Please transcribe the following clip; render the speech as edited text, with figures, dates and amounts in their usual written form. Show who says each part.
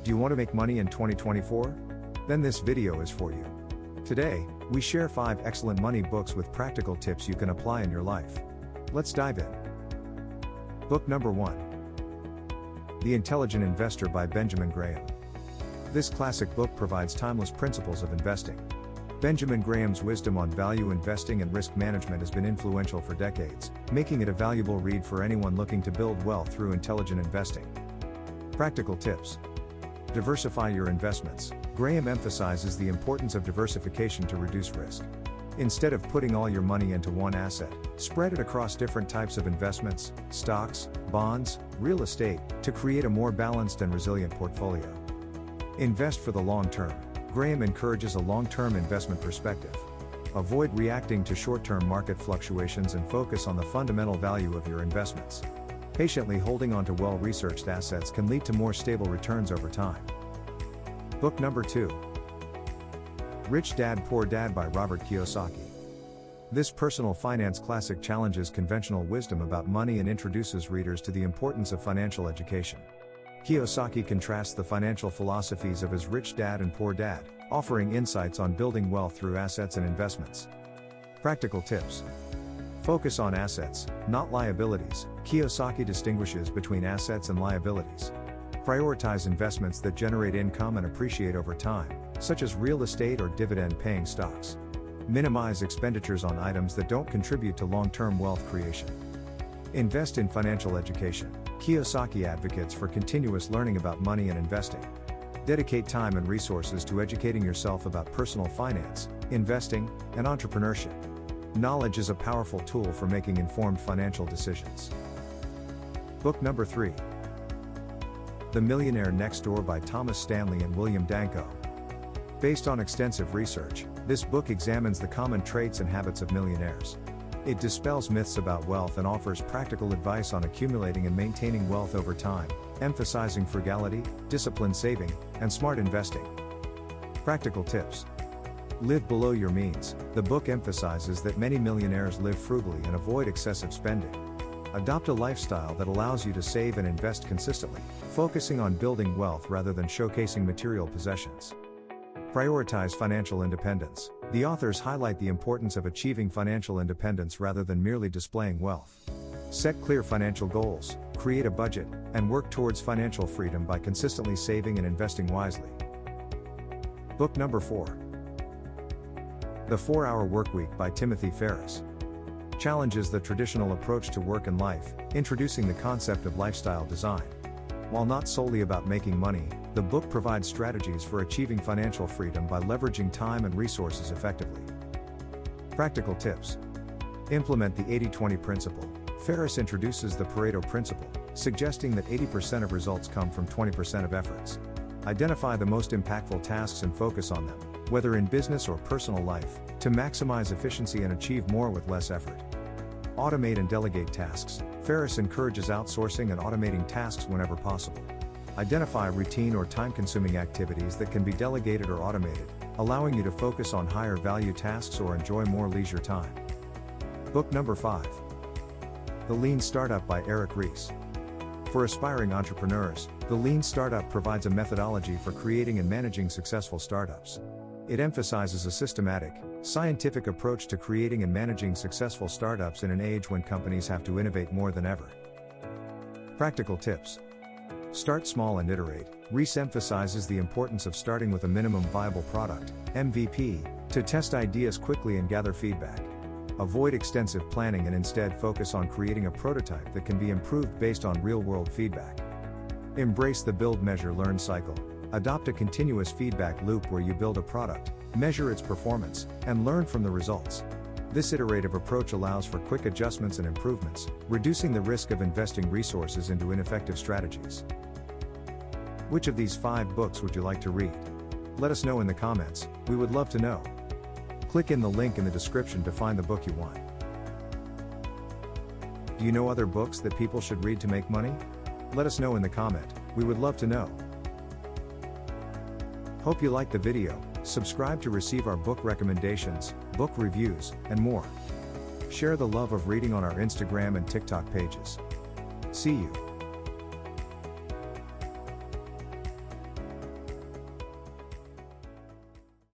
Speaker 1: Do you want to make money in 2024? Then this video is for you. Today, we share 5 excellent money books with practical tips you can apply in your life. Let's dive in. Book number 1. The Intelligent Investor by Benjamin Graham. This classic book provides timeless principles of investing. Benjamin Graham's wisdom on value investing and risk management has been influential for decades, making it a valuable read for anyone looking to build wealth through intelligent investing. Practical tips. Diversify your investments. Graham emphasizes the importance of diversification to reduce risk. Instead of putting all your money into one asset, spread it across different types of investments, stocks, bonds, real estate, to create a more balanced and resilient portfolio. Invest for the long term. Graham encourages a long-term investment perspective. Avoid reacting to short-term market fluctuations and focus on the fundamental value of your investments. Patiently holding on to well-researched assets can lead to more stable returns over time. Book number 2. Rich Dad Poor Dad by Robert Kiyosaki. This personal finance classic challenges conventional wisdom about money and introduces readers to the importance of financial education. Kiyosaki contrasts the financial philosophies of his Rich Dad and Poor Dad, offering insights on building wealth through assets and investments. Practical tips. Focus on assets, not liabilities. Kiyosaki distinguishes between assets and liabilities. Prioritize investments that generate income and appreciate over time, such as real estate or dividend-paying stocks. Minimize expenditures on items that don't contribute to long-term wealth creation. Invest in financial education. Kiyosaki advocates for continuous learning about money and investing. Dedicate time and resources to educating yourself about personal finance, investing, and entrepreneurship. Knowledge is a powerful tool for making informed financial decisions. Book number 3. The Millionaire Next Door by Thomas Stanley and William Danko. Based on extensive research, this book examines the common traits and habits of millionaires. It dispels myths about wealth and offers practical advice on accumulating and maintaining wealth over time, emphasizing frugality, disciplined saving, and smart investing. Practical tips. Live below your means. The book emphasizes that many millionaires live frugally and avoid excessive spending. Adopt a lifestyle that allows you to save and invest consistently, focusing on building wealth rather than showcasing material possessions. Prioritize financial independence. The authors highlight the importance of achieving financial independence rather than merely displaying wealth. Set clear financial goals, create a budget, and work towards financial freedom by consistently saving and investing wisely. Book number 4. The 4-Hour Workweek by Timothy Ferriss. Challenges the traditional approach to work and life, introducing the concept of lifestyle design. While not solely about making money, the book provides strategies for achieving financial freedom by leveraging time and resources effectively. Practical tips. Implement the 80-20 principle. Ferriss introduces the Pareto principle, suggesting that 80% of results come from 20% of efforts. Identify the most impactful tasks and focus on them, whether in business or personal life, to maximize efficiency and achieve more with less effort. Automate and delegate tasks. Ferriss encourages outsourcing and automating tasks whenever possible. Identify routine or time-consuming activities that can be delegated or automated, allowing you to focus on higher value tasks or enjoy more leisure time. Book number 5. The Lean Startup by Ries. For aspiring entrepreneurs, The Lean Startup provides a methodology for creating and managing successful startups. It emphasizes a systematic, scientific approach to creating and managing successful startups in an age when companies have to innovate more than ever. Practical tips. Start small and iterate. Ries emphasizes the importance of starting with a minimum viable product, MVP, to test ideas quickly and gather feedback. Avoid extensive planning and instead focus on creating a prototype that can be improved based on real-world feedback. Embrace the build, measure, learn cycle. Adopt a continuous feedback loop where you build a product, measure its performance, and learn from the results. This iterative approach allows for quick adjustments and improvements, reducing the risk of investing resources into ineffective strategies. Which of these 5 books would you like to read? Let us know in the comments, we would love to know. Click in the link in the description to find the book you want. Do you know other books that people should read to make money? Let us know in the comment, we would love to know. Hope you liked the video. Subscribe to receive our book recommendations, book reviews, and more. Share the love of reading on our Instagram and TikTok pages. See you.